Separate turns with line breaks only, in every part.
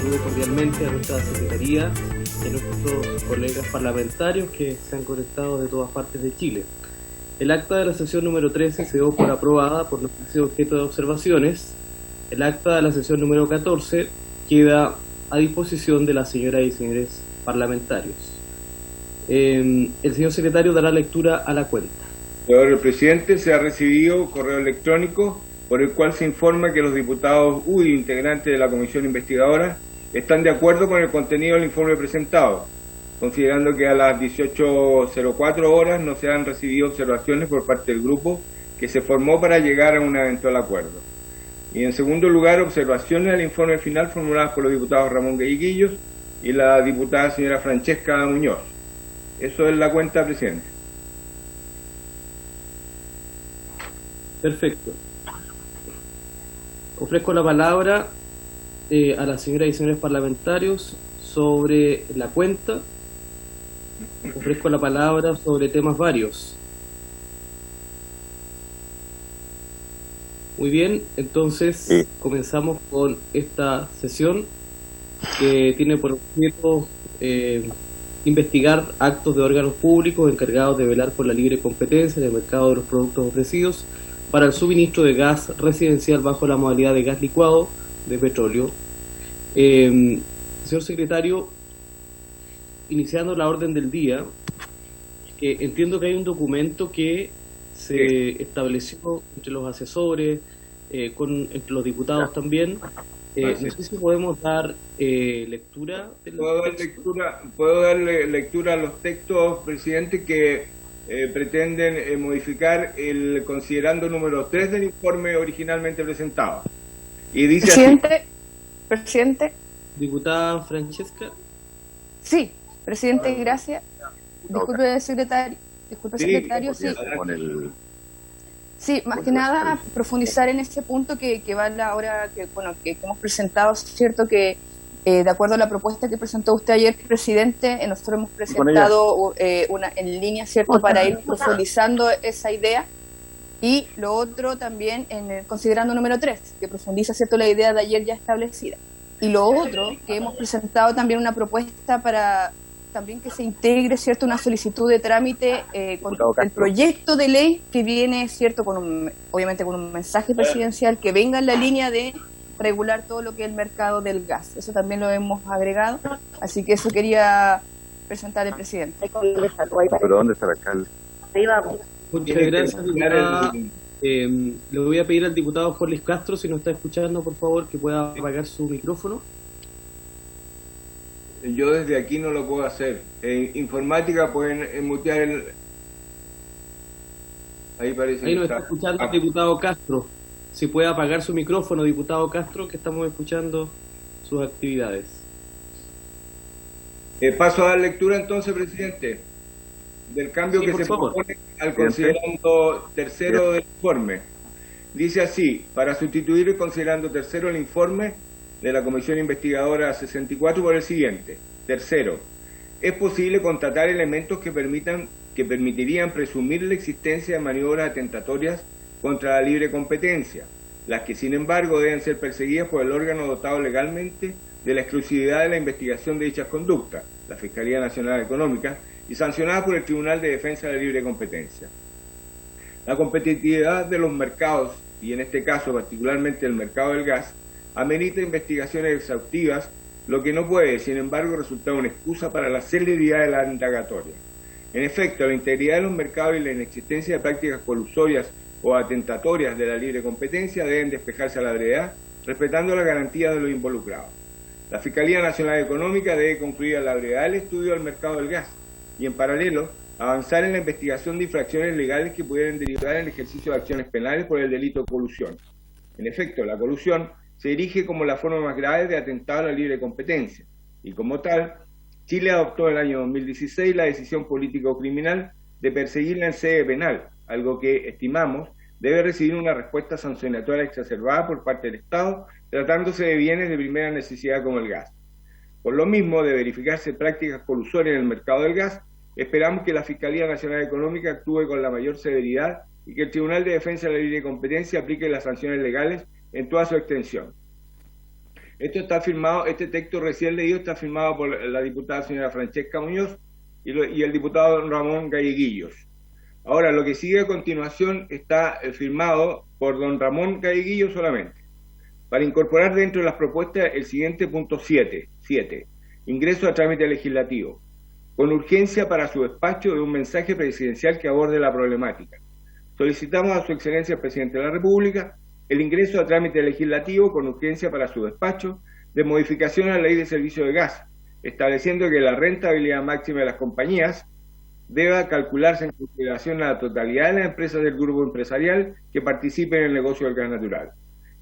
Saludo cordialmente a nuestra Secretaría y a nuestros colegas parlamentarios que se han conectado de todas partes de Chile. El acta de la sesión número 13 se dio por aprobada por los que han sido objeto de observaciones. El acta de la sesión número 14 queda a disposición de las señoras y señores parlamentarios. El señor secretario dará lectura a la cuenta.
Señor presidente, se ha recibido correo electrónico por el cual se informa que los diputados UDI, integrantes de la comisión investigadora, están de acuerdo con el contenido del informe presentado, considerando que a las 18:04 horas no se han recibido observaciones por parte del grupo que se formó para llegar a un eventual acuerdo. Y en segundo lugar, observaciones al informe final formuladas por los diputados Ramón Guillos y la diputada señora Francesca Muñoz. Eso es la cuenta, presidente.
Perfecto. Ofrezco la palabra a las señoras y señores parlamentarios sobre la cuenta. Ofrezco la palabra sobre temas varios. Muy bien, entonces comenzamos con esta sesión que tiene por objeto investigar actos de órganos públicos encargados de velar por la libre competencia en el mercado de los productos ofrecidos para el suministro de gas residencial bajo la modalidad de gas licuado de petróleo. Señor secretario, iniciando la orden del día, entiendo que hay un documento que se estableció entre los asesores, entre los diputados también. No sé si podemos dar lectura.
¿Puedo darle lectura a los textos, presidente, que pretenden modificar el considerando número 3 del informe originalmente presentado? Y dice
Presidente.
Diputada Francesca.
Sí, presidente, gracias. Disculpe, secretario. Sí, más que nada profundizar en ese punto que va la hora que hemos presentado, cierto que de acuerdo a la propuesta que presentó usted ayer, presidente, nosotros hemos presentado una en línea, cierto, para ir profundizando esa idea. Y lo otro también considerando número 3, que profundiza, cierto, la idea de ayer ya establecida. Y lo otro, que hemos presentado también una propuesta para también que se integre, cierto, una solicitud de trámite con el proyecto de ley que viene, cierto, obviamente con un mensaje presidencial que venga en la línea de regular todo lo que es el mercado del gas. Eso también lo hemos agregado, así que eso quería presentar el presidente.
¿Pero dónde está el alcalde?
Ahí vamos.
Muchas gracias, diputada. Le voy a pedir al diputado Jorge Castro, si nos está escuchando, por favor, que pueda apagar su micrófono.
Yo desde aquí no lo puedo hacer. En informática pueden mutear el... Ahí parece.
Ahí nos está escuchando el diputado Castro. Si puede apagar su micrófono, diputado Castro, que estamos escuchando sus actividades.
Paso a dar lectura entonces, presidente, del cambio que se propone al considerando tercero del informe. Dice así: para sustituir el considerando tercero el informe de la Comisión Investigadora 64 por el siguiente. Tercero, es posible constatar elementos que permitirían presumir la existencia de maniobras atentatorias contra la libre competencia, las que sin embargo deben ser perseguidas por el órgano dotado legalmente de la exclusividad de la investigación de dichas conductas, la Fiscalía Nacional Económica, y sancionadas por el Tribunal de Defensa de la Libre Competencia. La competitividad de los mercados, y en este caso particularmente el mercado del gas, amerita investigaciones exhaustivas, lo que no puede, sin embargo, resultar una excusa para la celeridad de la indagatoria. En efecto, la integridad de los mercados y la inexistencia de prácticas colusorias o atentatorias de la libre competencia deben despejarse a la brevedad, respetando las garantías de los involucrados. La Fiscalía Nacional Económica debe concluir a la brevedad el estudio del mercado del gas y, en paralelo, avanzar en la investigación de infracciones legales que pudieran derivar en el ejercicio de acciones penales por el delito de colusión. En efecto, la colusión se erige como la forma más grave de atentado a la libre competencia, y como tal, Chile adoptó en el año 2016 la decisión político-criminal de perseguirla en sede penal, algo que, estimamos, debe recibir una respuesta sancionatoria exacerbada por parte del Estado, tratándose de bienes de primera necesidad como el gas. Por lo mismo, de verificarse prácticas colusorias en el mercado del gas, esperamos que la Fiscalía Nacional Económica actúe con la mayor severidad y que el Tribunal de Defensa de la Libre Competencia aplique las sanciones legales en toda su extensión. Esto está firmado, este texto recién leído está firmado por la diputada señora Francesca Muñoz y el diputado don Ramón Galleguillos. Ahora, lo que sigue a continuación está firmado por don Ramón Galleguillos solamente, para incorporar dentro de las propuestas el siguiente punto 7, ingreso a trámite legislativo, con urgencia para su despacho de un mensaje presidencial que aborde la problemática. Solicitamos a su excelencia el presidente de la República el ingreso a trámite legislativo con urgencia para su despacho de modificación a la ley de servicio de gas, estableciendo que la rentabilidad máxima de las compañías deba calcularse en consideración a la totalidad de las empresas del grupo empresarial que participen en el negocio del gas natural.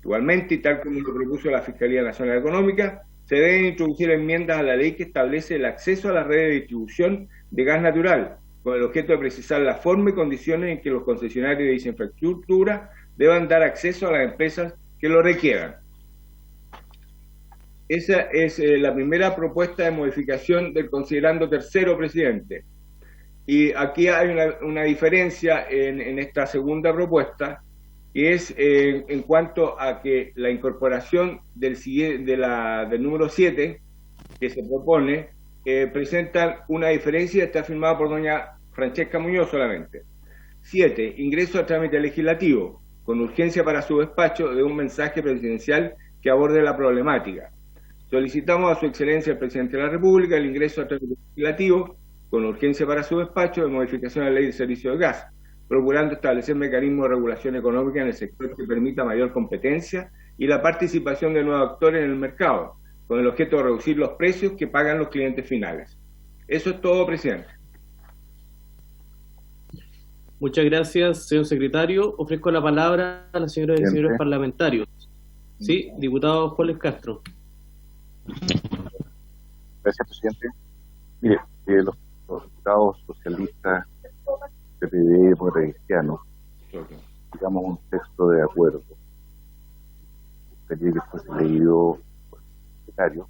Igualmente, y tal como lo propuso la Fiscalía Nacional Económica, se deben introducir enmiendas a la ley que establece el acceso a la red de distribución de gas natural, con el objeto de precisar la forma y condiciones en que los concesionarios de dicha infraestructura deban dar acceso a las empresas que lo requieran. Esa es la primera propuesta de modificación del considerando tercero, presidente. Y aquí hay una diferencia en esta segunda propuesta, y es en cuanto a que la incorporación del número 7 que se propone presenta una diferencia, está firmada por doña Francesca Muñoz solamente. 7. Ingreso a trámite legislativo, con urgencia para su despacho de un mensaje presidencial que aborde la problemática. Solicitamos a su excelencia el presidente de la República el ingreso a trámite legislativo, con urgencia para su despacho de modificación a la ley de servicio de gas, procurando establecer mecanismos de regulación económica en el sector que permita mayor competencia y la participación de nuevos actores en el mercado, con el objeto de reducir los precios que pagan los clientes finales. Eso es todo, presidente.
Muchas gracias, señor secretario. Ofrezco la palabra a las señoras y señores parlamentarios. Sí, diputado Juan Castro.
Gracias, presidente. Mire, los diputados socialistas, PPD, Demócratas Cristianos, digamos un texto de acuerdo. Gustaría que fuese leído por el secretario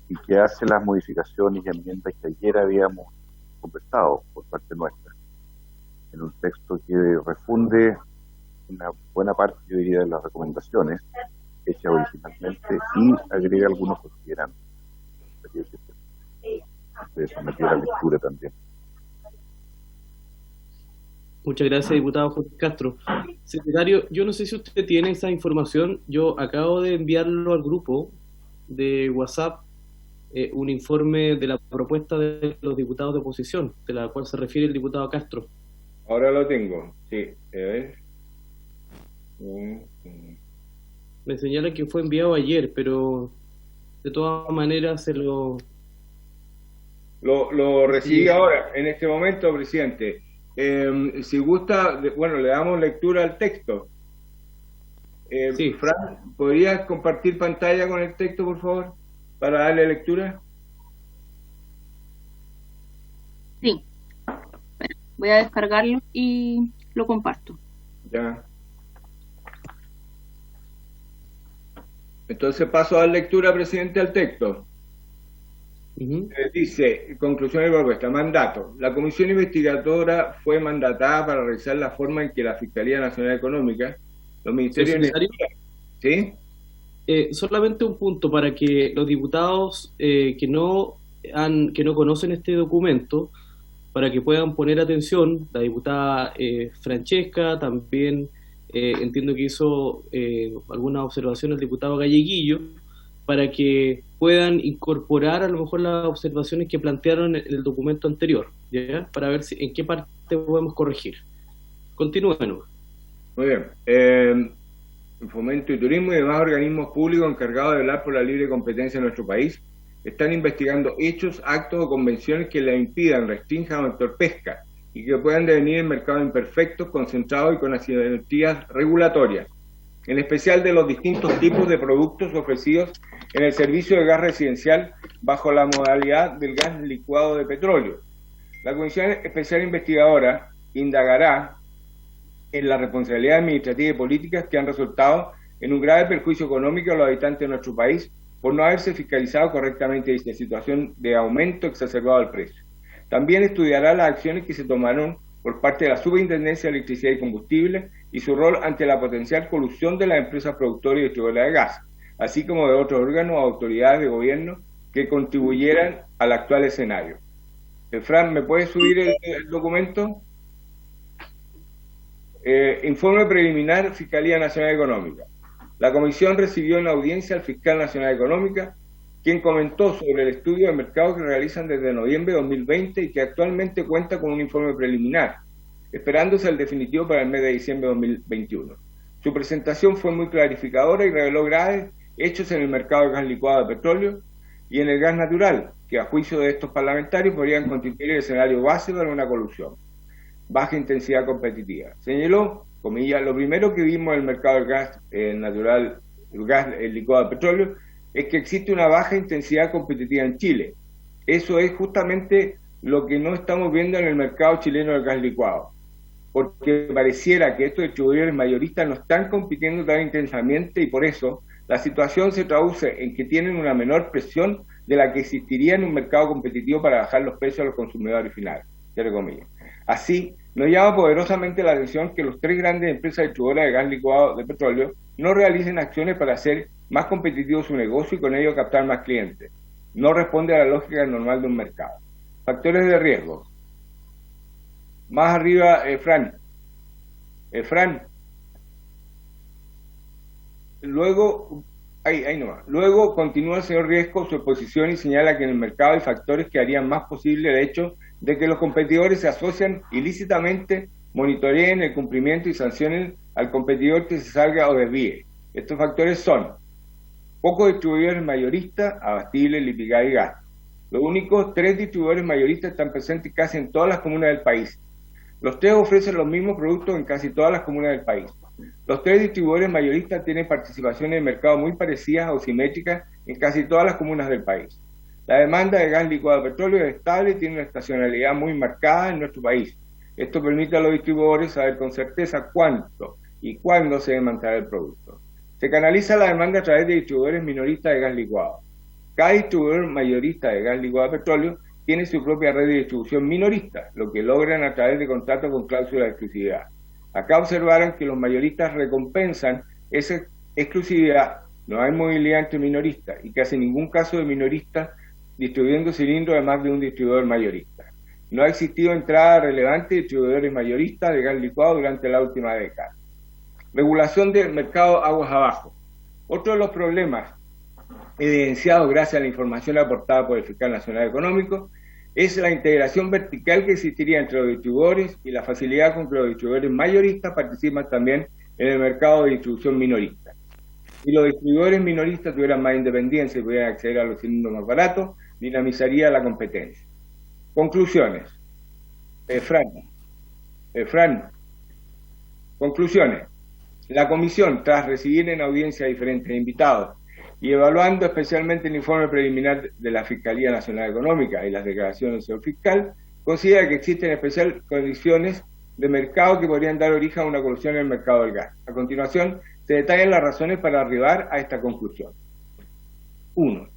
y que hace las modificaciones y enmiendas que ayer habíamos conversado por parte nuestra, en un texto que refunde una buena parte, yo diría, de las recomendaciones hechas originalmente y agrega algunos considerandos. Se sometió a la lectura también.
Muchas gracias, diputado Jorge Castro. Secretario, yo no sé si usted tiene esa información. Yo acabo de enviarlo al grupo de WhatsApp, un informe de la propuesta de los diputados de oposición, de la cual se refiere el diputado Castro.
Ahora lo tengo, sí. A ver.
Me señala que fue enviado ayer, pero de todas maneras se lo
recibí
sí.
Ahora, en este momento, presidente. Si gusta, bueno, le damos lectura al texto.
Sí.
Fran, ¿podrías compartir pantalla con el texto, por favor, para darle lectura?
Sí. Bueno, voy a descargarlo y lo comparto.
Ya. Entonces paso a dar lectura, presidente, al texto. Dice, conclusión de propuesta, mandato. La comisión investigadora fue mandatada para revisar la forma en que la Fiscalía Nacional Económica, los ministerios... ¿Sí?
Solamente un punto para que los diputados que no conocen este documento, para que puedan poner atención, la diputada Francesca, también entiendo que hizo algunas observaciones el diputado Galleguillo, para que puedan incorporar a lo mejor las observaciones que plantearon en el documento anterior, ¿ya? Para ver en qué parte podemos corregir. Continúen.
Muy bien. Fomento y Turismo y demás organismos públicos encargados de velar por la libre competencia en nuestro país están investigando hechos, actos o convenciones que le impidan, restrinjan o entorpezcan y que puedan devenir en mercados imperfectos, concentrados y con asimetrías regulatorias, en especial de los distintos tipos de productos ofrecidos en el servicio de gas residencial bajo la modalidad del gas licuado de petróleo. La Comisión Especial Investigadora indagará en la responsabilidad administrativa y políticas que han resultado en un grave perjuicio económico a los habitantes de nuestro país por no haberse fiscalizado correctamente esta situación de aumento exacerbado del precio. También estudiará las acciones que se tomaron por parte de la Superintendencia de Electricidad y Combustible y su rol ante la potencial colusión de las empresas productoras y distribuidoras de gas, así como de otros órganos o autoridades de gobierno que contribuyeran al actual escenario. Fran, ¿me puedes subir el documento? Informe preliminar Fiscalía Nacional Económica. La comisión recibió en audiencia al fiscal nacional Económica, quien comentó sobre el estudio de mercado que realizan desde noviembre de 2020 y que actualmente cuenta con un informe preliminar, esperándose el definitivo para el mes de diciembre de 2021. Su presentación fue muy clarificadora y reveló graves hechos en el mercado de gas licuado de petróleo y en el gas natural, que a juicio de estos parlamentarios podrían constituir el escenario base para una colusión. Baja intensidad competitiva. Señaló, comillas, lo primero que vimos en el mercado del gas natural, el gas licuado de petróleo, es que existe una baja intensidad competitiva en Chile. Eso es justamente lo que no estamos viendo en el mercado chileno del gas licuado, porque pareciera que estos distribuidores mayoristas no están compitiendo tan intensamente y por eso la situación se traduce en que tienen una menor presión de la que existiría en un mercado competitivo para bajar los precios a los consumidores finales, entre comillas. Así, nos llama poderosamente la atención que los tres grandes empresas distribuidoras de gas licuado de petróleo no realicen acciones para hacer más competitivo su negocio y con ello captar más clientes. No responde a la lógica normal de un mercado. Factores de riesgo. Más arriba, Fran. Luego, ahí nomás. Luego continúa el señor Riesco su exposición y señala que en el mercado hay factores que harían más posible el hecho de que los competidores se asocian ilícitamente, monitoreen el cumplimiento y sancionen al competidor que se salga o desvíe. Estos factores son pocos distribuidores mayoristas, Abastible, Lipigas y Gas. Los únicos 3 distribuidores mayoristas están presentes casi en todas las comunas del país. Los 3 ofrecen los mismos productos en casi todas las comunas del país. Los 3 distribuidores mayoristas tienen participaciones en mercado muy parecidas o simétricas en casi todas las comunas del país. La demanda de gas licuado de petróleo es estable y tiene una estacionalidad muy marcada en nuestro país. Esto permite a los distribuidores saber con certeza cuánto y cuándo se debe mantener el producto. Se canaliza la demanda a través de distribuidores minoristas de gas licuado. Cada distribuidor mayorista de gas licuado de petróleo tiene su propia red de distribución minorista, lo que logran a través de contratos con cláusula de exclusividad. Acá observaron que los mayoristas recompensan esa exclusividad. No hay movilidad entre minoristas y casi ningún caso de minorista distribuyendo cilindros de más de un distribuidor mayorista. No ha existido entrada relevante de distribuidores mayoristas de gas licuado durante la última década. Regulación del mercado aguas abajo. Otro de los problemas evidenciados gracias a la información aportada por el Fiscal Nacional Económico es la integración vertical que existiría entre los distribuidores y la facilidad con que los distribuidores mayoristas participan también en el mercado de distribución minorista. Si los distribuidores minoristas tuvieran más independencia y pudieran acceder a los cilindros más baratos, dinamizaría la competencia. Conclusiones. Fran. Conclusiones. La comisión, tras recibir en audiencia a diferentes invitados y evaluando especialmente el informe preliminar de la Fiscalía Nacional Económica y las declaraciones del señor fiscal, considera que existen especiales condiciones de mercado que podrían dar origen a una colusión en el mercado del gas. A continuación, se detallan las razones para arribar a esta conclusión. 1.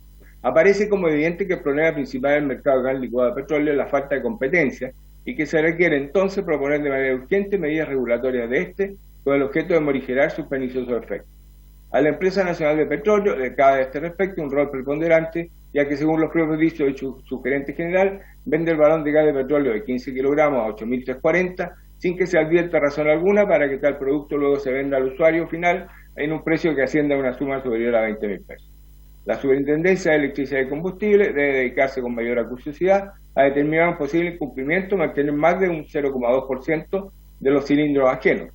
Aparece como evidente que el problema principal del mercado de gas licuado de petróleo es la falta de competencia y que se requiere entonces proponer de manera urgente medidas regulatorias de este con el objeto de morigerar sus perniciosos efectos. A la Empresa Nacional de Petróleo le cabe a este respecto un rol preponderante, ya que según los propios dichos de su gerente general, vende el balón de gas de petróleo de 15 kilogramos a 8.340 sin que se advierta razón alguna para que tal producto luego se venda al usuario final en un precio que ascienda a una suma superior a 20.000 pesos. La Superintendencia de Electricidad y Combustible debe dedicarse con mayor acuciosidad a determinar un posible incumplimiento, mantener más de un 0,2% de los cilindros ajenos.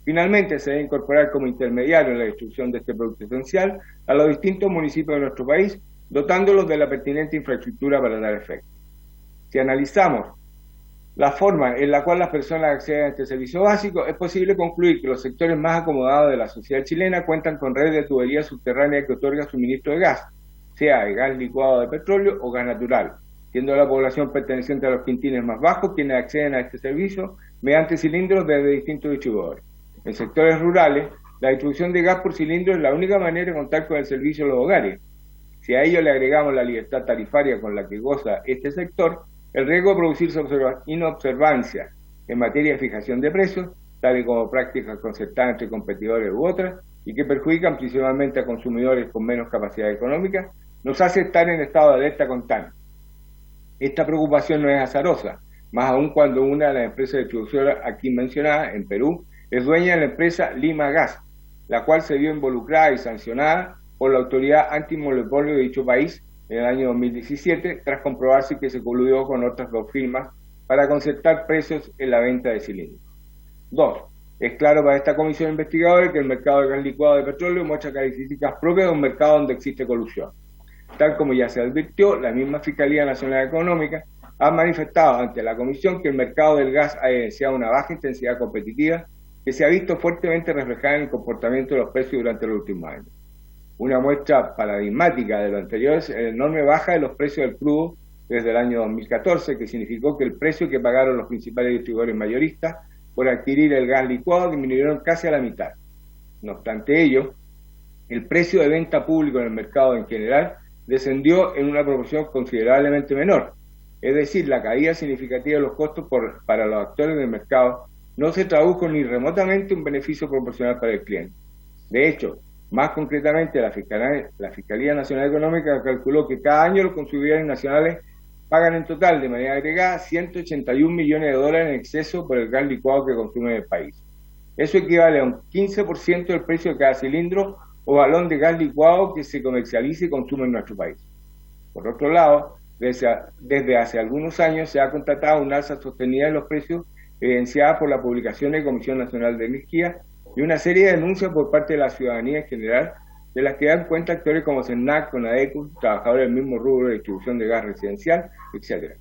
Finalmente, se debe incorporar como intermediario en la distribución de este producto esencial a los distintos municipios de nuestro país, dotándolos de la pertinente infraestructura para dar efecto. Si analizamos la forma en la cual las personas acceden a este servicio básico, es posible concluir que los sectores más acomodados de la sociedad chilena cuentan con redes de tuberías subterráneas que otorgan suministro de gas, sea de gas licuado de petróleo o gas natural, siendo la población perteneciente a los quintines más bajos quienes acceden a este servicio mediante cilindros desde distintos distribuidores. En sectores rurales, la distribución de gas por cilindro es la única manera de contar con el servicio de los hogares. Si a ello le agregamos la libertad tarifaria con la que goza este sector, el riesgo de producirse inobservancia en materia de fijación de precios, tal y como prácticas concertadas entre competidores u otras, y que perjudican principalmente a consumidores con menos capacidad económica, nos hace estar en estado de alerta constante. Esta preocupación no es azarosa, más aún cuando una de las empresas distribuidoras aquí mencionadas, en Perú, es dueña de la empresa Lima Gas, la cual se vio involucrada y sancionada por la autoridad antimonopolio de dicho país en el año 2017, tras comprobarse que se coludió con otras dos firmas para concertar precios en la venta de cilindros. 2. Es claro para esta comisión investigadora que el mercado de gas licuado de petróleo muestra características propias de un mercado donde existe colusión. Tal como ya se advirtió, la misma Fiscalía Nacional Económica ha manifestado ante la Comisión que el mercado del gas ha evidenciado una baja intensidad competitiva que se ha visto fuertemente reflejada en el comportamiento de los precios durante los últimos años. Una muestra paradigmática de lo anterior es la enorme baja de los precios del crudo desde el año 2014, que significó que el precio que pagaron los principales distribuidores mayoristas por adquirir el gas licuado disminuyeron casi a la mitad. No obstante ello, el precio de venta público en el mercado en general descendió en una proporción considerablemente menor. Es decir, la caída significativa de los costos para los actores del mercado no se tradujo ni remotamente un beneficio proporcional para el cliente. De hecho, más concretamente, la Fiscalía Nacional Económica calculó que cada año los consumidores nacionales pagan en total, de manera agregada, 181 millones de dólares en exceso por el gas licuado que consume el país. Eso equivale a un 15% del precio de cada cilindro o galón de gas licuado que se comercializa y consume en nuestro país. Por otro lado, desde hace algunos años se ha constatado un alza sostenida en los precios, evidenciada por la publicación de Comisión Nacional de Energía y una serie de denuncias por parte de la ciudadanía en general, de las que dan cuenta actores como CENAC, CONADECU, trabajadores del mismo rubro de distribución de gas residencial, etc.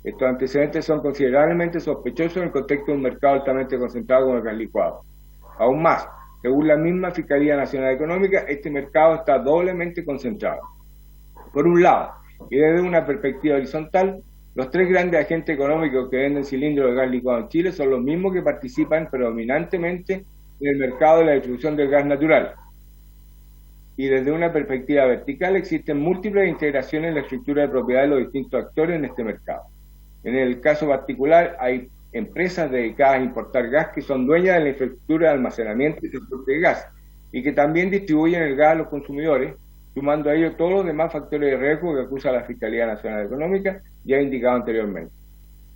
Estos antecedentes son considerablemente sospechosos en el contexto de un mercado altamente concentrado como el gas licuado. Aún más, según la misma Fiscalía Nacional Económica, este mercado está doblemente concentrado. Por un lado, y desde una perspectiva horizontal, los tres grandes agentes económicos que venden cilindros de gas licuado en Chile son los mismos que participan predominantemente en el mercado de la distribución del gas natural. Y desde una perspectiva vertical existen múltiples integraciones en la estructura de propiedad de los distintos actores en este mercado. En el caso particular hay empresas dedicadas a importar gas que son dueñas de la infraestructura de almacenamiento y transporte de gas y que también distribuyen el gas a los consumidores, sumando a ello todos los demás factores de riesgo que acusa la Fiscalía Nacional Económica, ya indicado anteriormente.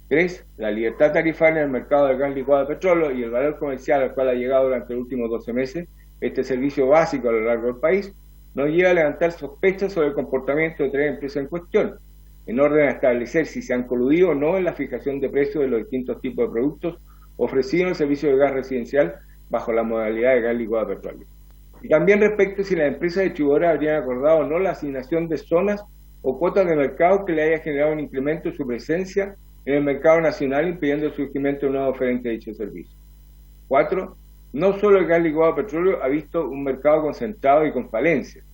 3. La libertad tarifaria en el mercado del gas licuado de petróleo y el valor comercial al cual ha llegado durante los últimos 12 meses este servicio básico a lo largo del país, nos lleva a levantar sospechas sobre el comportamiento de tres empresas en cuestión, en orden a establecer si se han coludido o no en la fijación de precios de los distintos tipos de productos ofrecidos en el servicio de gas residencial bajo la modalidad de gas licuado de petróleo. Y también respecto a si las empresas distribuidoras habrían acordado o no la asignación de zonas o cuotas de mercado que le haya generado un incremento de su presencia en el mercado nacional, impidiendo el surgimiento de un nuevo oferente de dicho servicio. 4. No solo el gas licuado de petróleo ha visto un mercado concentrado y con falencias,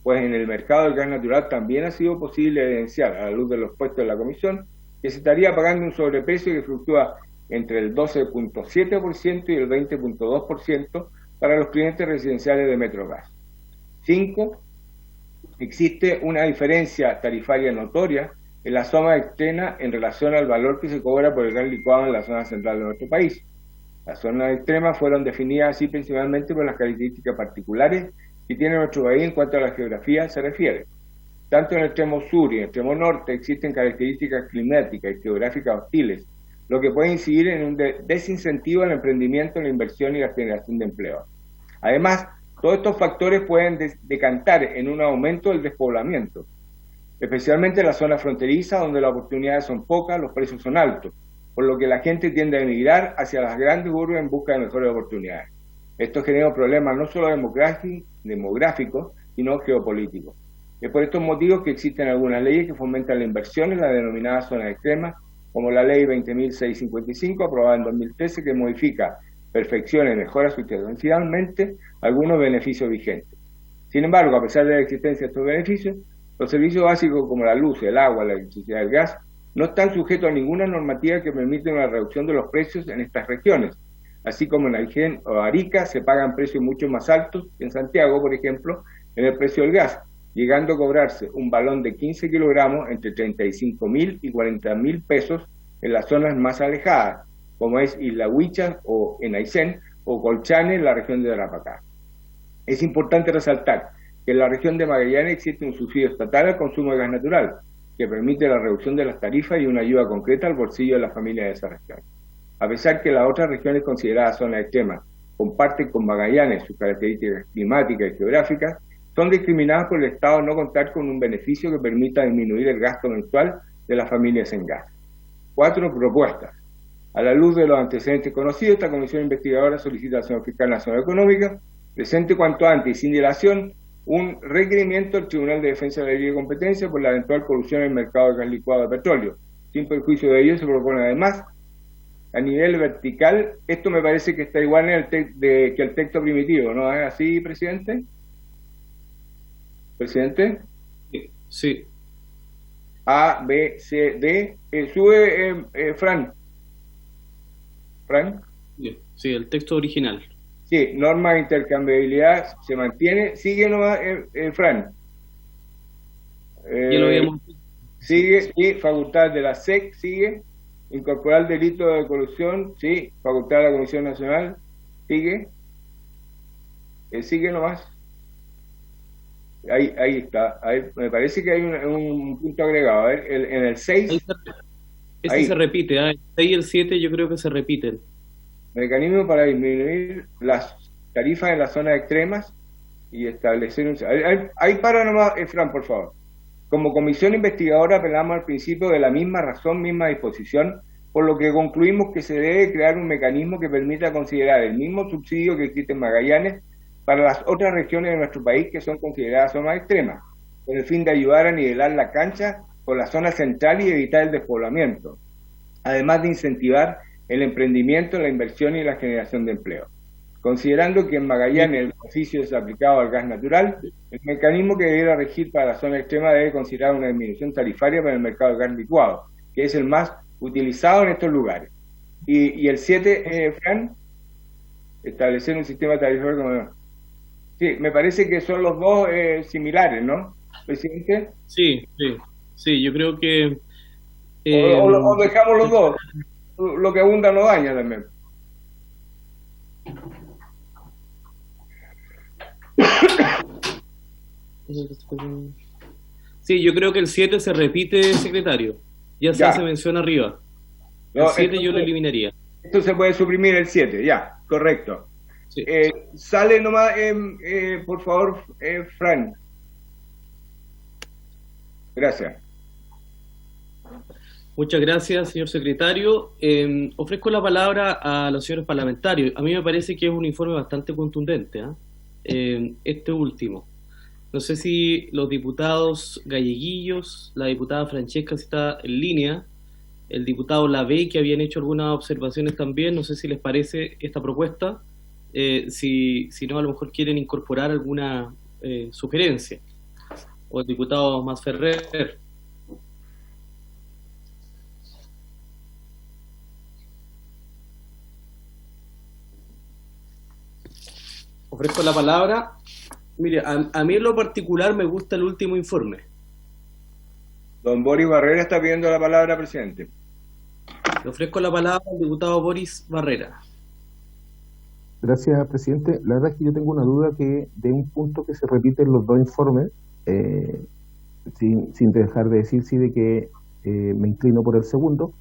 pues en el mercado del gas natural también ha sido posible evidenciar, a la luz de los puestos de la Comisión, que se estaría pagando un sobreprecio que fluctúa entre el 12.7% y el 20.2% para los clientes residenciales de Metrogas. 5. Existe una diferencia tarifaria notoria en la zona extrema en relación al valor que se cobra por el gas licuado en la zona central de nuestro país. Las zonas extremas fueron definidas así principalmente por las características particulares que tiene nuestro país en cuanto a la geografía se refiere. Tanto en el extremo sur y en el extremo norte existen características climáticas y geográficas hostiles, lo que puede incidir en un desincentivo al emprendimiento, la inversión y la generación de empleo. Además, todos estos factores pueden decantar en un aumento del despoblamiento, especialmente en la zona fronteriza, donde las oportunidades son pocas, los precios son altos, por lo que la gente tiende a emigrar hacia las grandes urbes en busca de mejores oportunidades. Esto genera problemas no solo demográficos, sino geopolíticos. Es por estos motivos que existen algunas leyes que fomentan la inversión en las denominadas zonas extremas, como la Ley 20.655, aprobada en 2013, que modifica, perfecciona y mejora sustancialmente algunos beneficios vigentes. Sin embargo, a pesar de la existencia de estos beneficios, los servicios básicos como la luz, el agua, la electricidad y el gas no están sujetos a ninguna normativa que permita una reducción de los precios en estas regiones, así como en Aysén o Arica se pagan precios mucho más altos que en Santiago, por ejemplo, en el precio del gas, llegando a cobrarse un balón de 15 kilogramos entre 35.000 y 40.000 pesos en las zonas más alejadas, como es Isla Huicha o en Aysén, o Colchane en la región de Tarapacá. Es importante resaltar que en la región de Magallanes existe un subsidio estatal al consumo de gas natural, que permite la reducción de las tarifas y una ayuda concreta al bolsillo de las familias de esa región. A pesar que las otras regiones consideradas zonas extremas comparten con Magallanes sus características climáticas y geográficas, son discriminadas por el Estado no contar con un beneficio que permita disminuir el gasto mensual de las familias en gas. 4 propuestas. A la luz de los antecedentes conocidos, esta comisión investigadora solicita al señor Fiscal Nacional Económica presente cuanto antes y sin dilación un requerimiento al Tribunal de Defensa de la Ley de Competencia por la eventual corrupción en el mercado de gas licuado de petróleo. Sin perjuicio de ello, se propone además, a nivel vertical, esto me parece que está igual en que el texto primitivo, ¿no es así, presidente? ¿Presidente?
Sí.
A, B, C, D. Sube, Fran. ¿Fran?
Sí, el texto original.
Sí, norma de intercambiabilidad se mantiene. Sigue nomás, Fran.
Ya lo habíamos...
Sigue, sí, facultad de la SEC, sigue. Incorporar el delito de corrupción, sí. Facultad de la Comisión Nacional, sigue. Sigue nomás. Ahí está. Ahí, me parece que hay un punto agregado. A ver, en el 6.
Ese se repite. El 6 y el 7 yo creo que se repiten.
Mecanismo para disminuir las tarifas en las zonas extremas y establecer un... Ahí para nomás, Fran, por favor. Como comisión investigadora apelamos al principio de la misma razón, misma disposición, por lo que concluimos que se debe crear un mecanismo que permita considerar el mismo subsidio que existe en Magallanes para las otras regiones de nuestro país que son consideradas zonas extremas, con el fin de ayudar a nivelar la cancha con la zona central y evitar el despoblamiento, además de incentivar el emprendimiento, la inversión y la generación de empleo. Considerando que en Magallanes el beneficio es aplicado al gas natural, el mecanismo que debiera regir para la zona extrema debe considerar una disminución tarifaria para el mercado de gas licuado, que es el más utilizado en estos lugares. Y el 7, Fran, establecer un sistema tarifario como... Sí, me parece que son los dos similares, ¿no, presidente?
Sí, yo creo que...
o dejamos los dos, lo que abunda no daña también.
Sí, yo creo que el 7 se repite, secretario. Ya se hace mención arriba. El 7 yo lo eliminaría.
Esto se puede suprimir el 7, ya, correcto. Sí. Sale nomás, por favor, Fran. Gracias.
Muchas gracias, señor secretario. Ofrezco la palabra a los señores parlamentarios. A mí me parece que es un informe bastante contundente, este último. No sé si los diputados Galleguillos, la diputada Francesca, si está en línea, el diputado Lavey, que habían hecho algunas observaciones también, no sé si les parece esta propuesta, si no, a lo mejor quieren incorporar alguna sugerencia, o el diputado Masferrer. Ofrezco la palabra. Mire, a mí en lo particular me gusta el último informe.
Don Boris Barrera está pidiendo la palabra, presidente.
Le ofrezco la palabra al diputado Boris Barrera.
Gracias, presidente. La verdad es que yo tengo una duda de un punto que se repite en los dos informes, sin dejar de decir sí de que me inclino por el segundo,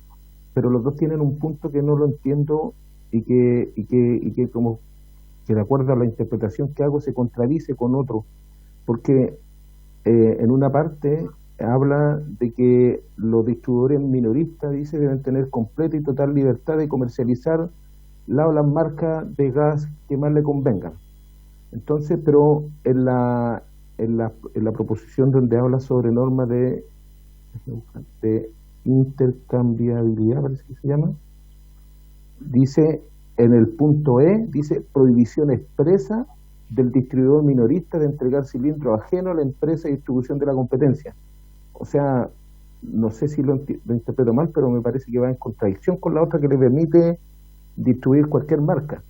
pero los dos tienen un punto que no lo entiendo y que como que de acuerdo a la interpretación que hago se contradice con otro, porque en una parte habla de que los distribuidores minoristas, dice, deben tener completa y total libertad de comercializar la o las marcas de gas que más le convengan. Entonces, pero en la proposición donde habla sobre normas de intercambiabilidad, parece que se llama, dice en el punto E, dice prohibición expresa del distribuidor minorista de entregar cilindros ajenos a la empresa de distribución de la competencia. O sea, no sé si lo interpreto mal, pero me parece que va en contradicción con la otra que le permite distribuir cualquier marca.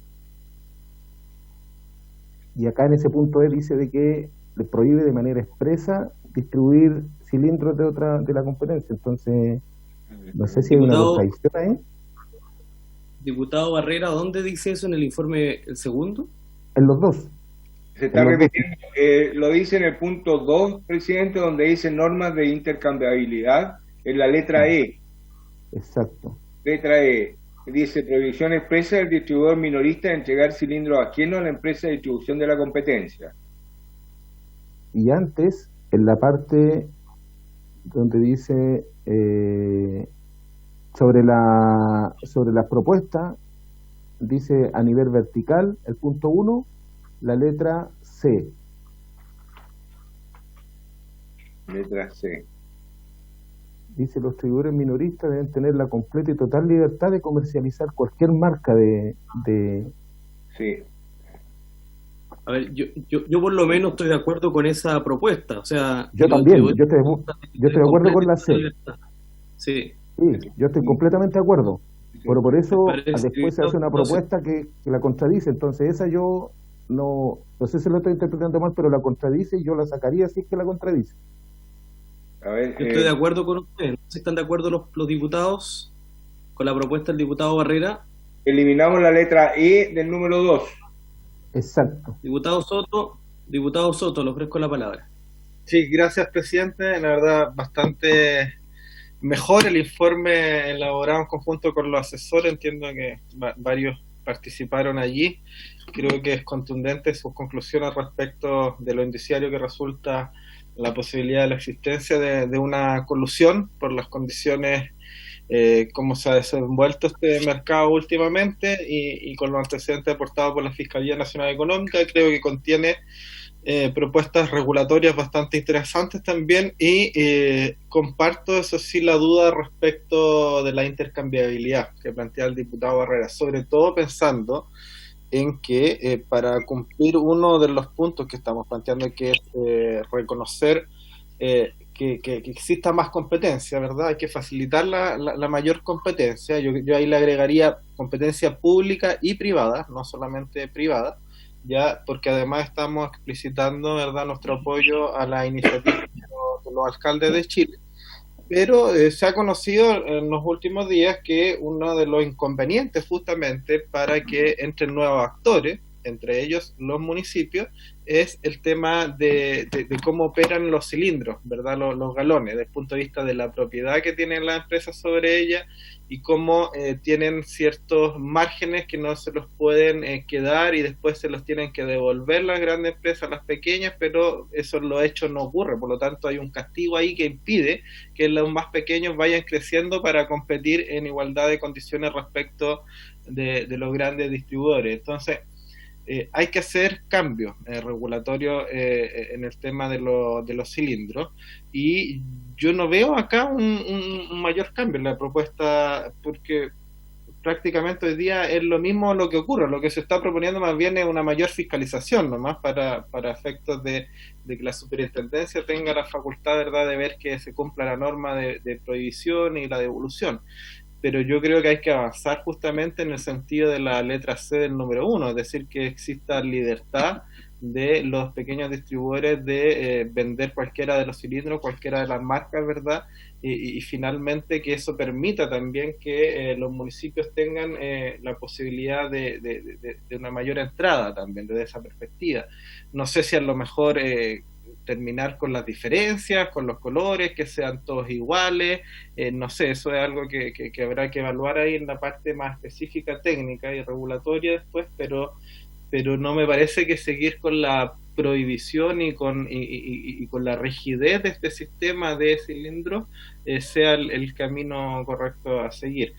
Y acá en ese punto E dice de que le prohíbe de manera expresa distribuir cilindros de la competencia. Entonces, no sé si hay una contradicción ahí.
Diputado Barrera, ¿dónde dice eso en el informe, el segundo?
En los dos.
Se está repitiendo, lo dice en el punto 2, presidente, donde dice normas de intercambiabilidad, en la letra E.
Exacto.
Letra E. Dice, prohibición expresa del distribuidor minorista de entregar cilindros ajenos a la empresa de distribución de la competencia.
Y antes, en la parte donde dice sobre la propuesta, dice a nivel vertical, el punto 1, la letra C.
Letra C.
Dice, los distribuidores minoristas deben tener la completa y total libertad de comercializar cualquier marca de...
Sí.
A ver, yo por lo menos estoy de acuerdo con esa propuesta. O sea,
yo también, yo estoy de acuerdo con la C.
Sí.
Sí, yo estoy completamente de acuerdo. Pero por eso después se hace una propuesta que la contradice. Entonces esa yo no sé si lo estoy interpretando mal, pero la contradice y yo la sacaría si es que la contradice.
A ver,
yo estoy de acuerdo con ustedes. ¿No están de acuerdo los diputados con la propuesta del diputado Barrera?
Eliminamos la letra E del número 2.
Exacto.
Diputado Soto, le ofrezco la palabra.
Sí, gracias, presidente. La verdad, bastante mejor el informe elaborado en conjunto con los asesores. Entiendo que varios participaron allí. Creo que es contundente sus conclusiones respecto de lo indiciario que resulta la posibilidad de la existencia de una colusión por las condiciones cómo se ha desenvuelto este mercado últimamente y con los antecedentes aportados por la Fiscalía Nacional Económica. Creo que contiene propuestas regulatorias bastante interesantes también y comparto, eso sí, la duda respecto de la intercambiabilidad que plantea el diputado Barrera, sobre todo pensando en que para cumplir uno de los puntos que estamos planteando, que es reconocer que exista más competencia, ¿verdad? Hay que facilitar la mayor competencia. Yo ahí le agregaría competencia pública y privada, no solamente privada, ya, porque además estamos explicitando, ¿verdad?, nuestro apoyo a la iniciativa de los alcaldes de Chile. Pero se ha conocido en los últimos días que uno de los inconvenientes justamente para que entren nuevos actores, entre ellos los municipios, es el tema de cómo operan los cilindros, ¿verdad?, los galones, desde el punto de vista de la propiedad que tienen las empresas sobre ella y cómo tienen ciertos márgenes que no se los pueden quedar y después se los tienen que devolver las grandes empresas a las pequeñas, pero eso en los hechos no ocurre. Por lo tanto, hay un castigo ahí que impide que los más pequeños vayan creciendo para competir en igualdad de condiciones respecto de los grandes distribuidores. Entonces, hay que hacer cambios regulatorios en el tema de los cilindros y yo no veo acá un mayor cambio en la propuesta, porque prácticamente hoy día es lo mismo lo que ocurre. Lo que se está proponiendo más bien es una mayor fiscalización nomás para efectos de que la superintendencia tenga la facultad, ¿verdad?, de ver que se cumpla la norma de prohibición y la devolución. Pero yo creo que hay que avanzar justamente en el sentido de la letra C del número 1, es decir, que exista libertad de los pequeños distribuidores de vender cualquiera de los cilindros, cualquiera de las marcas, ¿verdad? Y finalmente que eso permita también que los municipios tengan la posibilidad de una mayor entrada también desde esa perspectiva. No sé si a lo mejor terminar con las diferencias, con los colores, que sean todos iguales, no sé, eso es algo que habrá que evaluar ahí en la parte más específica, técnica y regulatoria después, pero no me parece que seguir con la prohibición y con la rigidez de este sistema de cilindros sea el camino correcto a seguir.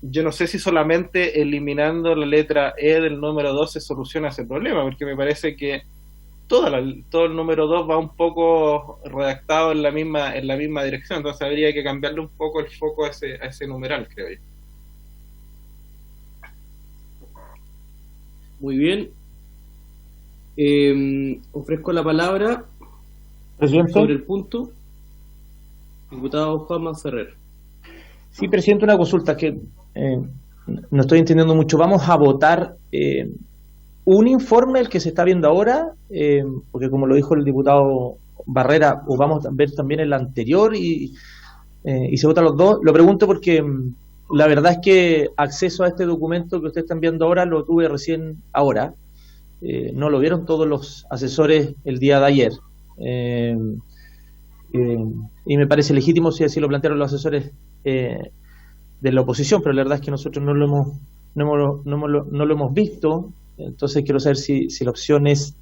Yo no sé si solamente eliminando la letra E del número 2 se soluciona ese problema, porque me parece que todo el número 2 va un poco redactado en la misma dirección, entonces habría que cambiarle un poco el foco a ese numeral, creo yo.
Muy bien. Ofrezco la palabra,
presidente,
sobre el punto. Diputado Juan Ferrer.
Sí, presidente, una consulta que no estoy entendiendo mucho. Vamos a votar un informe, el que se está viendo ahora, porque como lo dijo el diputado Barrera, o vamos a ver también el anterior y se votan los dos. Lo pregunto porque la verdad es que acceso a este documento que ustedes están viendo ahora lo tuve recién ahora no lo vieron todos los asesores el día de ayer. Y me parece legítimo si así lo plantearon los asesores de la oposición, pero la verdad es que nosotros no lo hemos visto. Entonces quiero saber si la opción es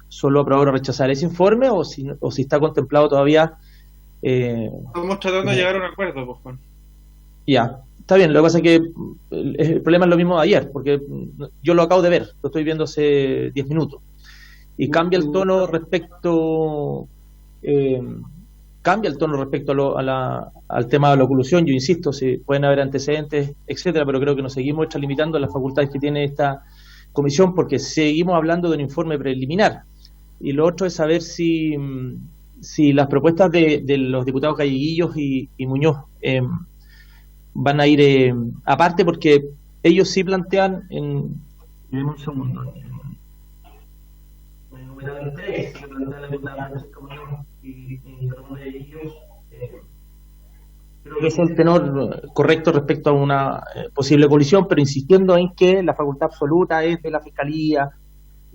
solo aprobar o rechazar ese informe, o si está contemplado todavía.
Estamos tratando de llegar a un acuerdo, pues, Juan.
Ya, está bien. Lo que pasa es que el problema es lo mismo de ayer, porque yo lo acabo de ver, lo estoy viendo hace 10 minutos, y cambia el tono respecto al tema de la oclusión. Yo insisto, si pueden haber antecedentes, etcétera, pero creo que nos seguimos extralimitando las facultades que tiene esta comisión, porque seguimos hablando de un informe preliminar. Y lo otro es saber si las propuestas de los diputados Galleguillos y Muñoz van a ir aparte, porque ellos sí plantean un segundo, el número 3, que plantea la diputada y Galleguillos, creo que es el tenor correcto respecto a una posible colisión, pero insistiendo en que la facultad absoluta es de la Fiscalía,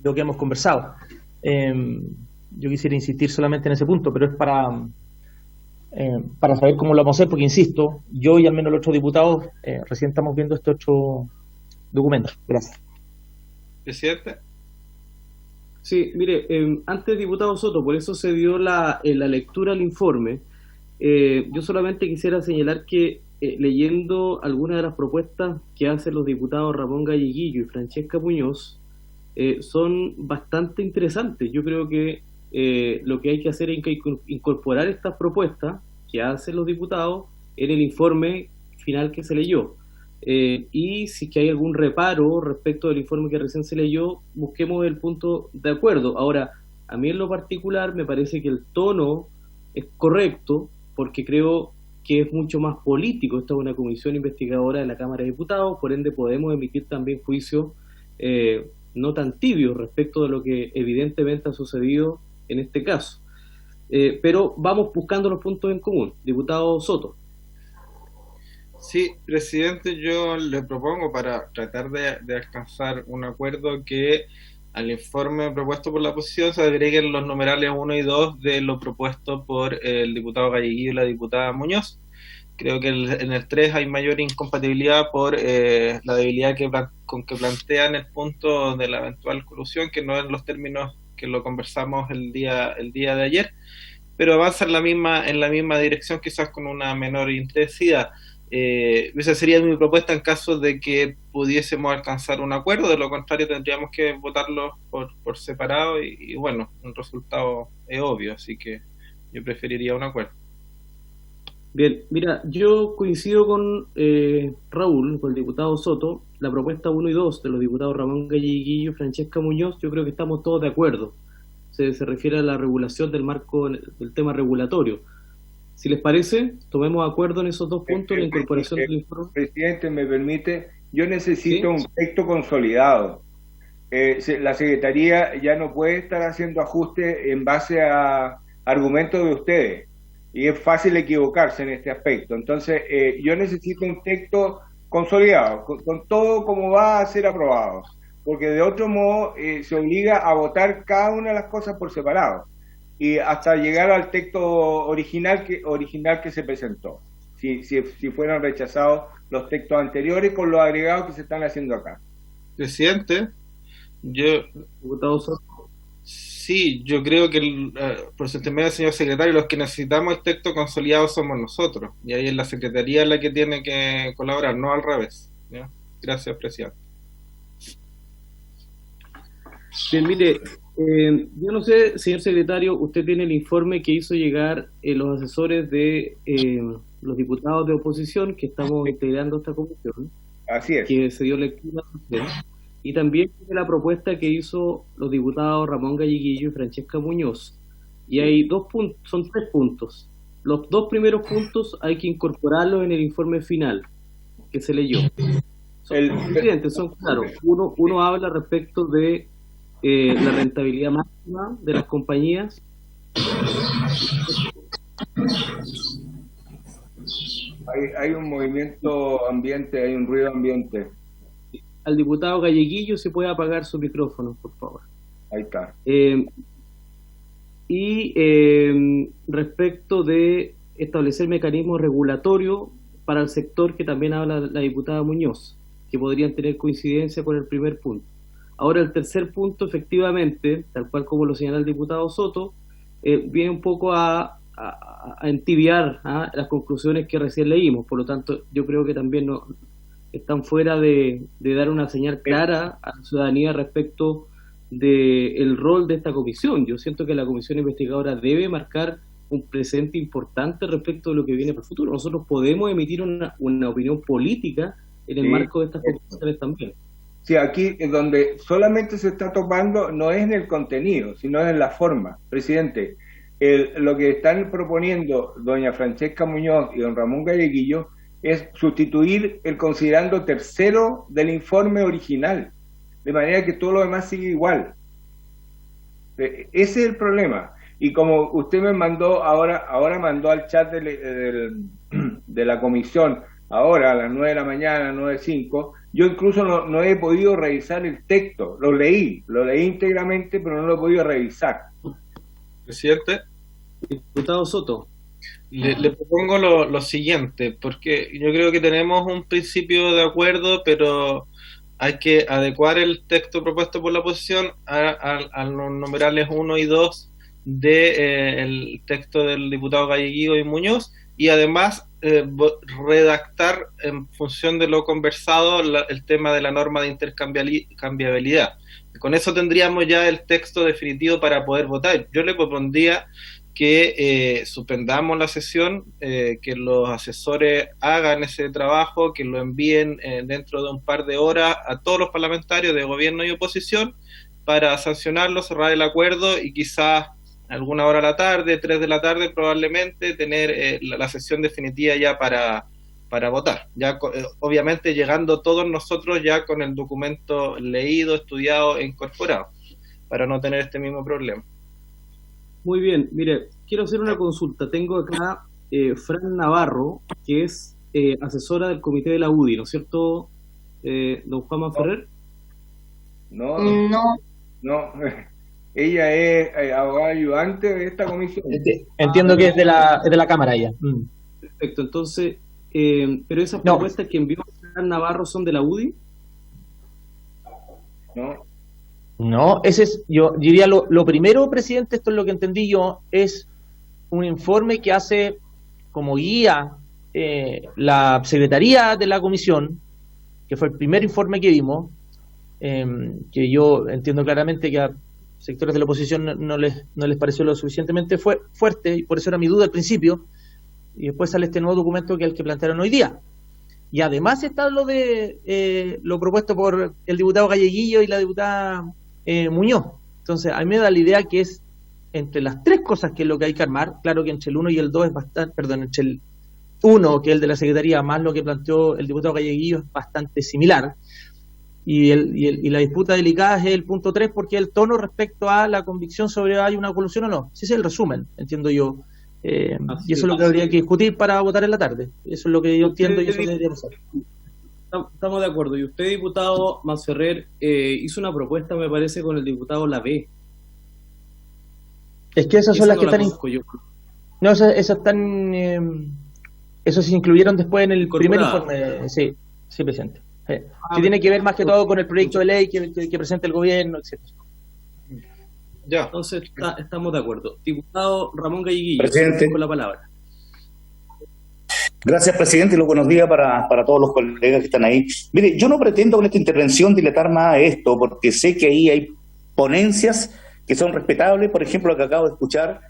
lo que hemos conversado. Yo quisiera insistir solamente en ese punto, pero es para saber cómo lo vamos a hacer, porque insisto, yo y al menos los otros diputados recién estamos viendo estos 8 documentos. Gracias.
Presidente.
Sí, mire, antes, diputado Soto, por eso se dio la lectura al informe. Yo solamente quisiera señalar que leyendo algunas de las propuestas que hacen los diputados Ramón Galleguillo y Francesca Muñoz, son bastante interesantes. Yo creo que lo que hay que hacer es incorporar estas propuestas que hacen los diputados en el informe final que se leyó. Y si que hay algún reparo respecto del informe que recién se leyó, busquemos el punto de acuerdo. Ahora, a mí en lo particular me parece que el tono es correcto, porque creo que es mucho más político. Esta es una comisión investigadora de la Cámara de Diputados, por ende podemos emitir también juicios no tan tibios respecto de lo que evidentemente ha sucedido en este caso. Pero vamos buscando los puntos en común. Diputado Soto.
Sí, presidente, yo le propongo, para tratar de alcanzar un acuerdo, que al informe propuesto por la oposición se agreguen los numerales 1 y 2 de lo propuesto por el diputado Galleguillo y la diputada Muñoz. Creo que en el 3 hay mayor incompatibilidad por la debilidad con que plantean el punto de la eventual colusión, que no en los términos que lo conversamos el día de ayer, pero avanza en la misma dirección, quizás con una menor intensidad. Esa sería mi propuesta en caso de que pudiésemos alcanzar un acuerdo. De lo contrario tendríamos que votarlo por separado y bueno, un resultado es obvio, así que yo preferiría un acuerdo.
Bien, mira, yo coincido con Raúl, con el diputado Soto. La propuesta 1 y 2 de los diputados Ramón Galleguillo y Francesca Muñoz, yo creo que estamos todos de acuerdo. Se refiere a la regulación del marco del tema regulatorio. Si les parece, tomemos acuerdo en esos dos puntos, la incorporación del informe.
Presidente, me permite, yo necesito un texto consolidado. La Secretaría ya no puede estar haciendo ajustes en base a argumentos de ustedes, y es fácil equivocarse en este aspecto. Entonces, yo necesito un texto consolidado, con todo como va a ser aprobado, porque de otro modo se obliga a votar cada una de las cosas por separado, y hasta llegar al texto original que se presentó, si fueran rechazados los textos anteriores con los agregados que se están haciendo acá.
Presidente, yo creo que por su intermedio, señor secretario, los que necesitamos el texto consolidado somos nosotros, y ahí es la Secretaría la que tiene que colaborar, no al revés, ¿ya? Gracias, presidente.
Bien, mire, yo no sé, señor secretario, usted tiene el informe que hizo llegar los asesores de los diputados de oposición que estamos integrando esta comisión.
Así es.
Que se dio lectura a usted. Y también de la propuesta que hizo los diputados Ramón Galleguillo y Francesca Muñoz. Y hay son 3 puntos. Los 2 primeros puntos hay que incorporarlos en el informe final que se leyó. Son claros. Uno habla respecto de la rentabilidad máxima de las compañías.
Hay un movimiento ambiente, hay un ruido ambiente.
al diputado Galleguillo si puede apagar su micrófono, por favor.
Ahí está.
Respecto de establecer mecanismos regulatorios para el sector que también habla la diputada Muñoz, que podrían tener coincidencia con el primer punto. Ahora, el tercer punto, efectivamente, tal cual como lo señala el diputado Soto, viene un poco a entibiar las conclusiones que recién leímos. Por lo tanto, yo creo que también no están fuera de dar una señal clara a la ciudadanía respecto del rol de esta comisión. Yo siento que la comisión investigadora debe marcar un presente importante respecto de lo que viene para el futuro. Nosotros podemos emitir una opinión política en el marco de estas conclusiones también.
Sí, aquí es donde solamente se está topando, no es en el contenido, sino en la forma. Presidente, lo que están proponiendo doña Francesca Muñoz y don Ramón Galleguillo es sustituir el considerando tercero del informe original, de manera que todo lo demás sigue igual. Ese es el problema. Y como usted me mandó, ahora mandó al chat de la comisión, ahora a las 9 de la mañana, 9:05, yo incluso no he podido revisar el texto, lo leí íntegramente, pero no lo he podido revisar.
Presidente.
Diputado Soto.
Le propongo lo siguiente, porque yo creo que tenemos un principio de acuerdo, pero hay que adecuar el texto propuesto por la oposición a los numerales 1 y 2 del texto del diputado Galleguillo y Muñoz, y además redactar en función de lo conversado el tema de la norma de intercambiabilidad. Con eso tendríamos ya el texto definitivo para poder votar. Yo le propondría que suspendamos la sesión, que los asesores hagan ese trabajo, que lo envíen dentro de un par de horas a todos los parlamentarios de gobierno y oposición para sancionarlo, cerrar el acuerdo y quizás alguna hora a la tarde, 3 de la tarde probablemente, tener la sesión definitiva ya para votar. Ya obviamente llegando todos nosotros ya con el documento leído, estudiado e incorporado, para no tener este mismo problema.
Muy bien, mire, quiero hacer una consulta. Tengo acá Fran Navarro, que es asesora del comité de la UDI, ¿no es cierto, don Juan Ferrer?
No. Ella es abogada ayudante de esta comisión.
Entiendo que es de la Cámara ella.
Perfecto, entonces, pero esas propuestas que envió Fran Navarro son de la UDI.
No, ese es, yo diría lo primero, presidente, esto es lo que entendí yo, es un informe que hace como guía la secretaría de la comisión, que fue el primer informe que vimos, que yo entiendo claramente que a sectores de la oposición no les pareció lo suficientemente fuerte, y por eso era mi duda al principio, y después sale este nuevo documento que es el que plantearon hoy día. Y además está lo propuesto por el diputado Galleguillo y la diputada Muñoz. Entonces, a mí me da la idea que es entre las tres cosas que es lo que hay que armar. Claro que entre el 1 y el 2 es bastante, entre el 1, que es el de la Secretaría, más lo que planteó el diputado Galleguillo, es bastante similar. Y la disputa delicada es el punto 3, porque el tono respecto a la convicción sobre hay una colusión o no. Ese es el resumen, entiendo yo. Y eso es lo que habría que discutir para votar en la tarde. Eso es lo que yo entiendo y eso deberíamos hacer.
Estamos de acuerdo. Y usted, diputado Masferrer, hizo una propuesta, me parece, con el diputado Lavé.
Es que esas son las que están... No, esas están... Esos se incluyeron después en el primer informe. Sí, presidente. Que tiene que ver más que todo con el proyecto de ley que presenta el gobierno, etc.
Ya. Entonces estamos de acuerdo. Diputado Ramón Galleguillo,
presidente,
con la palabra.
Gracias, presidente, y los buenos días para todos los colegas que están ahí. Mire, yo no pretendo con esta intervención dilatar más esto, porque sé que ahí hay ponencias que son respetables. Por ejemplo, lo que acabo de escuchar,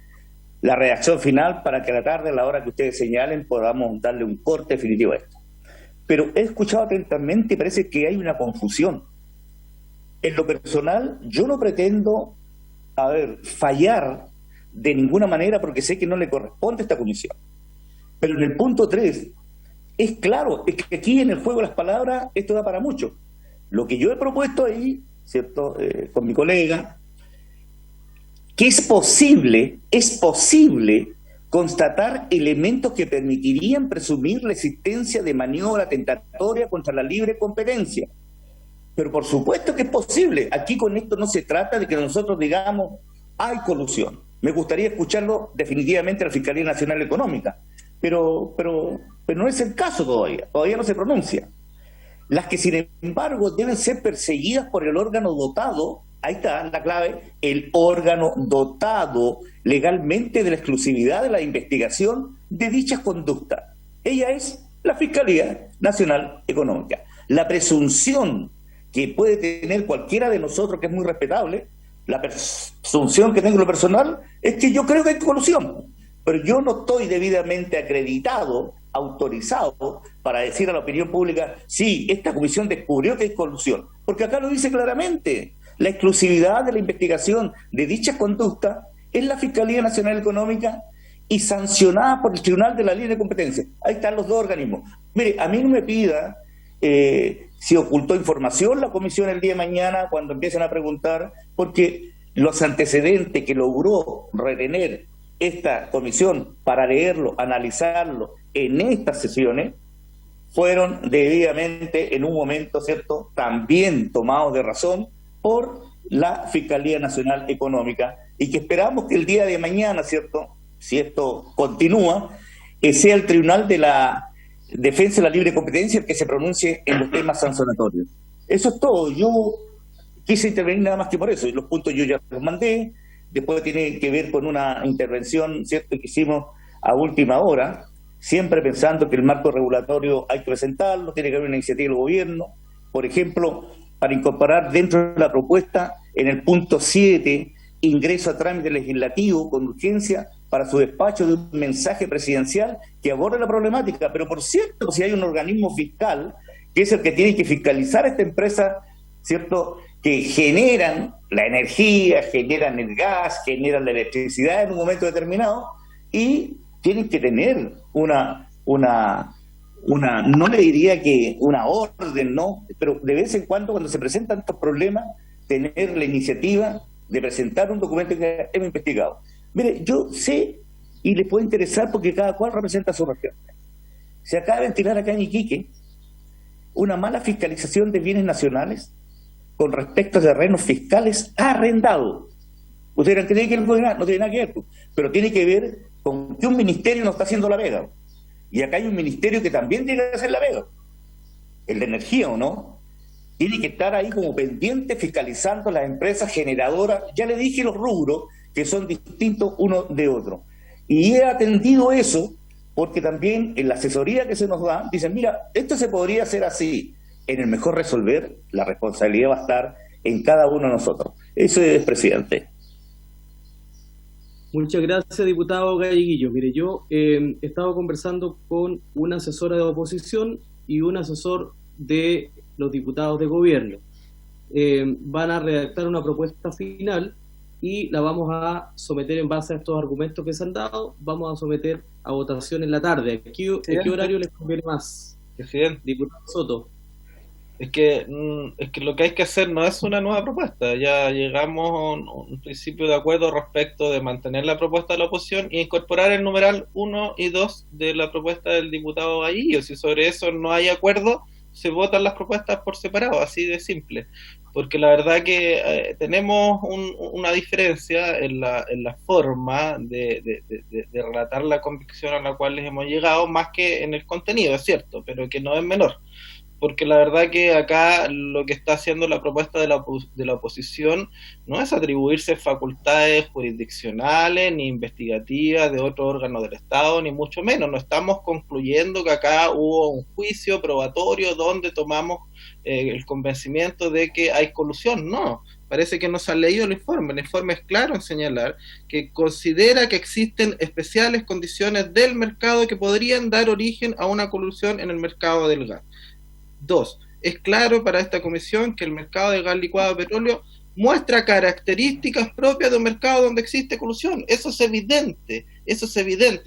la redacción final, para que a la tarde, a la hora que ustedes señalen, podamos darle un corte definitivo a esto. Pero he escuchado atentamente y parece que hay una confusión. En lo personal, yo no pretendo fallar de ninguna manera, porque sé que no le corresponde a esta comisión. Pero en el punto 3, es claro, es que aquí en el juego de las palabras esto da para mucho. Lo que yo he propuesto ahí, ¿cierto?, con mi colega, que es posible constatar elementos que permitirían presumir la existencia de maniobra tentatoria contra la libre competencia. Pero por supuesto que es posible. Aquí con esto no se trata de que nosotros digamos hay colusión. Me gustaría escucharlo definitivamente a la Fiscalía Nacional Económica, pero no es el caso todavía no se pronuncia. Las que sin embargo deben ser perseguidas por el órgano dotado, ahí está la clave, el órgano dotado legalmente de la exclusividad de la investigación de dichas conductas. Ella es la Fiscalía Nacional Económica. La presunción que puede tener cualquiera de nosotros, que es muy respetable, la presunción que tengo en lo personal, es que yo creo que hay colusión, pero yo no estoy debidamente acreditado, autorizado, para decir a la opinión pública, sí, esta comisión descubrió que hay colusión, porque acá lo dice claramente, la exclusividad de la investigación de dichas conductas es la Fiscalía Nacional Económica y sancionada por el Tribunal de la Libre Competencia. Ahí están los dos organismos. Mire, a mí no me pida si ocultó información la comisión el día de mañana cuando empiecen a preguntar, porque los antecedentes que logró retener esta comisión para leerlo, analizarlo en estas sesiones, fueron debidamente en un momento, ¿cierto?, también tomados de razón por la Fiscalía Nacional Económica, y que esperamos que el día de mañana, ¿cierto?, si esto continúa, sea el Tribunal de la Defensa de la Libre Competencia el que se pronuncie en los temas sancionatorios. Eso es todo. Yo quise intervenir nada más que por eso, y los puntos yo ya los mandé. Después tiene que ver con una intervención, ¿cierto?, que hicimos a última hora, siempre pensando que el marco regulatorio hay que presentarlo, tiene que haber una iniciativa del gobierno, por ejemplo, para incorporar dentro de la propuesta, en el punto 7, ingreso a trámite legislativo con urgencia para su despacho de un mensaje presidencial que aborde la problemática. Pero por cierto, si hay un organismo fiscal que es el que tiene que fiscalizar a esta empresa, ¿cierto?, que generan la energía, generan el gas, generan la electricidad en un momento determinado, y tienen que tener una no le diría que una orden, no, pero de vez en cuando se presentan estos problemas, tener la iniciativa de presentar un documento que hemos investigado. Mire, yo sé, y les puede interesar porque cada cual representa su región. Se acaba de ventilar acá en Iquique una mala fiscalización de bienes nacionales con respecto a terrenos fiscales arrendados. Ustedes creen que no tiene nada que ver, pero tiene que ver con que un ministerio no está haciendo la vega. Y acá hay un ministerio que también tiene que hacer la vega. El de energía, ¿o no? Tiene que estar ahí como pendiente fiscalizando las empresas generadoras. Ya le dije los rubros que son distintos uno de otro. Y he atendido eso porque también en la asesoría que se nos da, dicen, mira, esto se podría hacer así. En el mejor resolver, la responsabilidad va a estar en cada uno de nosotros. Eso es, presidente.
Muchas gracias, diputado Galleguillo. Mire, yo he estado conversando con una asesora de oposición y un asesor de los diputados de gobierno. Van a redactar una propuesta final y la vamos a someter en base a estos argumentos que se han dado. Vamos a someter a votación en la tarde. ¿En qué horario les conviene más?
Presidente.
Diputado Soto.
Es que lo que hay que hacer no es una nueva propuesta. Ya llegamos a un principio de acuerdo respecto de mantener la propuesta de la oposición e incorporar el numeral 1 y 2 de la propuesta del diputado Galleguillo. Si sobre eso no hay acuerdo, se votan las propuestas por separado, así de simple. Porque la verdad que tenemos una diferencia en la forma de relatar la convicción a la cual les hemos llegado, más que en el contenido, es cierto, pero que no es menor. Porque la verdad que acá lo que está haciendo la propuesta de la oposición no es atribuirse facultades jurisdiccionales ni investigativas de otro órgano del Estado, ni mucho menos. No estamos concluyendo que acá hubo un juicio probatorio donde tomamos el convencimiento de que hay colusión. No, parece que no se ha leído el informe. El informe es claro en señalar que considera que existen especiales condiciones del mercado que podrían dar origen a una colusión en el mercado del gas. 2. Es claro para esta comisión que el mercado de gas licuado de petróleo muestra características propias de un mercado donde existe colusión. Eso es evidente,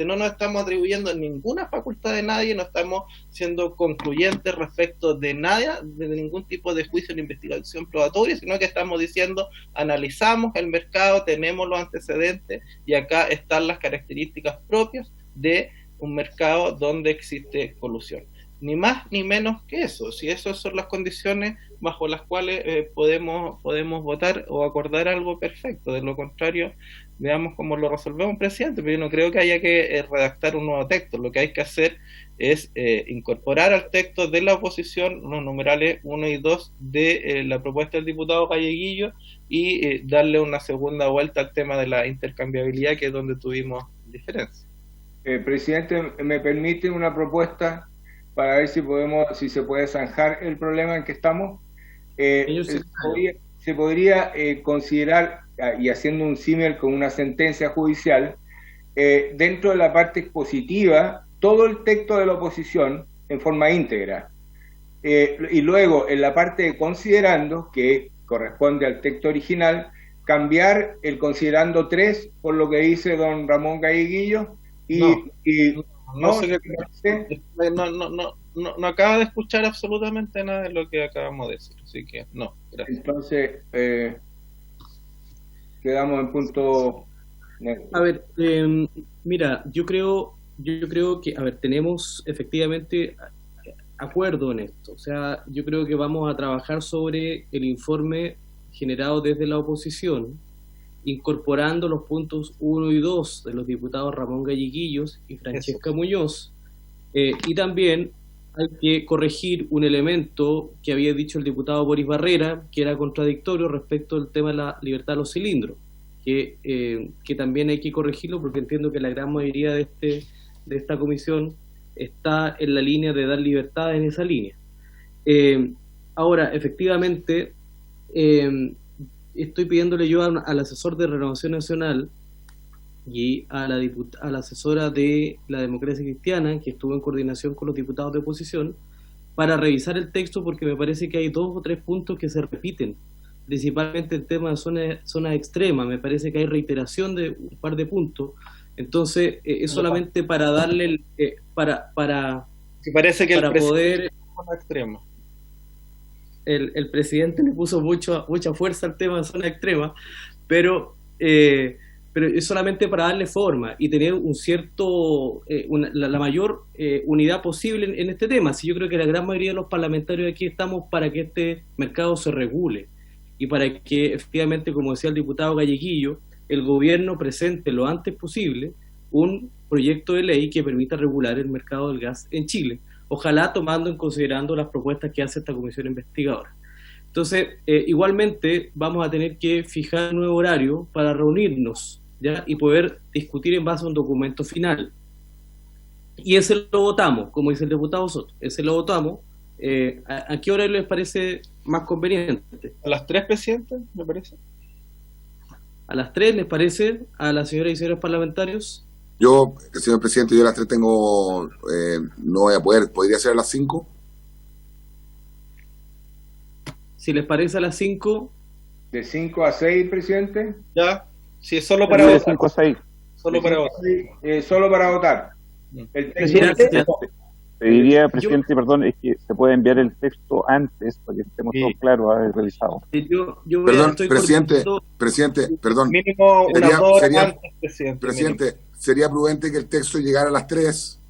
no nos estamos atribuyendo ninguna facultad de nadie, no estamos siendo concluyentes respecto de nada, de ningún tipo de juicio ni investigación probatoria, sino que estamos diciendo, analizamos el mercado, tenemos los antecedentes y acá están las características propias de un mercado donde existe colusión. Ni más ni menos que eso. Si esas son las condiciones, bajo las cuales podemos votar o acordar algo perfecto. De lo contrario, veamos cómo lo resolvemos, presidente, pero yo no creo que haya que redactar un nuevo texto. Lo que hay que hacer es incorporar al texto de la oposición los numerales 1 y 2 de la propuesta del diputado Galleguillo y darle una segunda vuelta al tema de la intercambiabilidad, que es donde tuvimos diferencia.
Presidente, ¿me permite una propuesta para ver si se puede zanjar el problema en que estamos? Se podría considerar, y haciendo un símil con una sentencia judicial, dentro de la parte expositiva, todo el texto de la oposición en forma íntegra. Y luego, en la parte de considerando, que corresponde al texto original, cambiar el considerando 3 por lo que dice don Ramón Galleguillo. No acaba de escuchar absolutamente nada de lo que acabamos de decir, así que no, gracias. Entonces, quedamos en punto negro.
A ver, mira, yo creo que, a ver, tenemos efectivamente acuerdo en esto. O sea, yo creo que vamos a trabajar sobre el informe generado desde la oposición, incorporando los puntos 1 y 2 de los diputados Ramón Galleguillos y Francesca Muñoz, y también hay que corregir un elemento que había dicho el diputado Boris Barrera, que era contradictorio respecto al tema de la libertad de los cilindros, que también hay que corregirlo, porque entiendo que la gran mayoría de esta comisión está en la línea de dar libertad en esa línea. Ahora, efectivamente, estoy pidiéndole yo al asesor de Renovación Nacional y a la asesora de la Democracia Cristiana, que estuvo en coordinación con los diputados de oposición, para revisar el texto, porque me parece que hay 2 o 3 puntos que se repiten, principalmente el tema de zonas extremas. Me parece que hay reiteración de un par de puntos. Entonces, es solamente para darle
si parece que
para poder
extremo.
El presidente le puso mucha fuerza al tema de zona extrema, pero es solamente para darle forma y tener un cierto la mayor unidad posible en este tema. Si yo creo que la gran mayoría de los parlamentarios aquí estamos para que este mercado se regule y para que efectivamente, como decía el diputado Galleguillo, el gobierno presente lo antes posible un proyecto de ley que permita regular el mercado del gas en Chile, ojalá tomando en considerando las propuestas que hace esta comisión investigadora. Entonces, igualmente vamos a tener que fijar un nuevo horario para reunirnos, ¿ya? Y poder discutir en base a un documento final. Y ese lo votamos, como dice el diputado Soto, ese lo votamos. ¿A qué hora les parece más conveniente?
¿A las 3, presidente, me parece?
¿A las 3 les parece a las señoras y señores parlamentarios?
Yo, señor presidente, yo a las 3 tengo, no voy a poder, ¿podría ser a las 5?
Si les parece a las 5.
¿De 5 a 6, presidente?
Ya, si es solo para votar.
De 5 a 6.
Solo para votar.
Solo para votar.
El presidente, pediría, presidente, perdón, es que se puede enviar el texto antes para que estemos todos claros, revisado.
Perdón, presidente, perdón.
Mínimo unas 2 horas antes, presidente.
Presidente, sería prudente que el texto llegara a las 3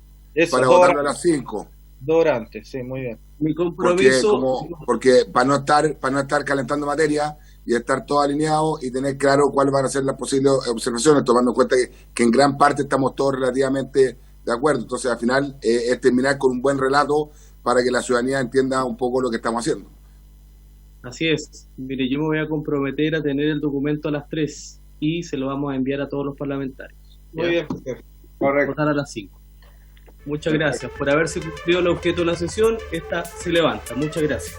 para votarlo a las 5.
2 horas antes, sí, muy bien.
Mi compromiso...
Porque para no estar calentando materia y estar todo alineado y tener claro cuáles van a ser las posibles observaciones, tomando en cuenta que en gran parte estamos todos relativamente de acuerdo. Entonces, al final, es terminar con un buen relato para que la ciudadanía entienda un poco lo que estamos haciendo.
Así es. Mire, yo me voy a comprometer a tener el documento a las 3 y se lo vamos a enviar a todos los parlamentarios.
Muy bien.
Correcto.
Votar a las 5. Muchas gracias por haberse cumplido el objeto de la sesión. Esta se levanta. Muchas gracias.